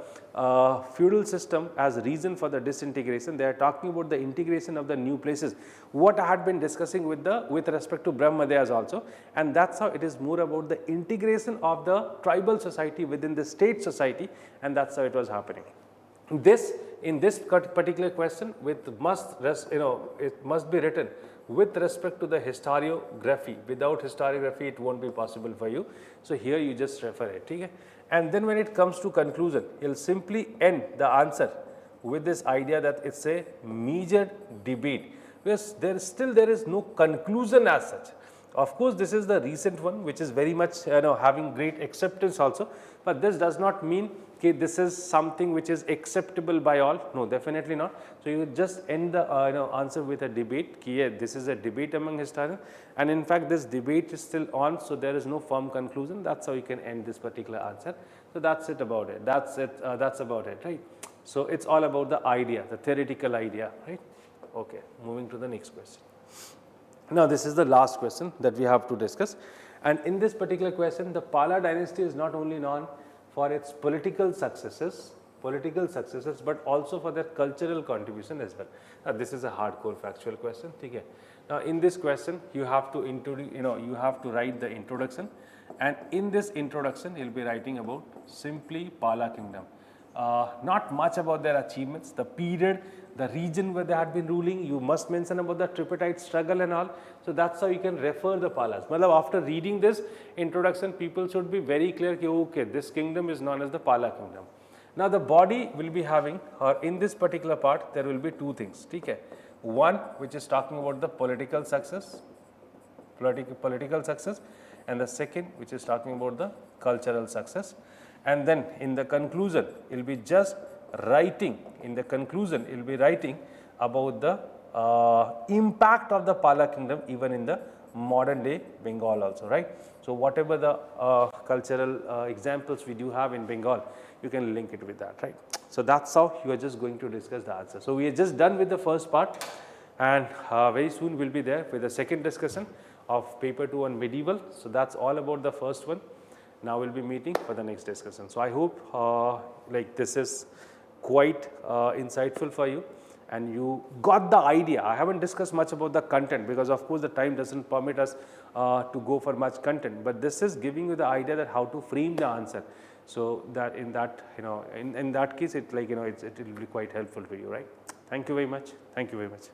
feudal system as reason for the disintegration, they are talking about the integration of the new places, what I had been discussing with respect to Brahmadeyas also. And that's how it is more about the integration of the tribal society within the state society, and that's how it was happening. This, in this particular question, it must be written with respect to the historiography. Without historiography, it won't be possible for you. So here you just refer it, okay? And then when it comes to conclusion, you'll simply end the answer with this idea that it's a measured debate, because there is no conclusion as such. Of course, this is the recent one, which is very much having great acceptance also, but this does not mean that this is something which is acceptable by all. No, definitely not. So you just end the answer with a debate. Yeah, this is a debate among historians, and in fact this debate is still on, so there is no firm conclusion. That's how you can end this particular answer. So that's it about it. That's it. That's about it, right? So it's all about the idea, the theoretical idea, right? Okay, moving to the next question. Now this is the last question that we have to discuss, and in this particular question, the Pala dynasty is not only known for its political successes, but also for their cultural contribution as well. Now this is a hardcore factual question. Okay. Now in this question, you have to you have to write the introduction, and in this introduction, you'll be writing about simply Pala kingdom. Not much about their achievements, the period, the region where they had been ruling. You must mention about the tripartite struggle and all. So that's how you can refer the Palas. After reading this introduction, people should be very clear that okay, this kingdom is known as the Pala kingdom. Now the body will be having, or in this particular part, there will be two things. Okay? One which is talking about the political success, and the second which is talking about the cultural success. And then in the conclusion, it will be just writing, about the impact of the Pala kingdom even in the modern day Bengal also, right. So whatever the cultural examples we do have in Bengal, you can link it with that, right. So that's how you are just going to discuss the answer. So we are just done with the first part, and very soon we'll be there with the second discussion of paper 2 on medieval. So that's all about the first one. Now we'll be meeting for the next discussion. So I hope like this is quite insightful for you, and you got the idea. I haven't discussed much about the content because of course the time doesn't permit us to go for much content, but this is giving you the idea that how to frame the answer. So that in that in that case it like it will be quite helpful to you, right. Thank you very much. Thank you very much.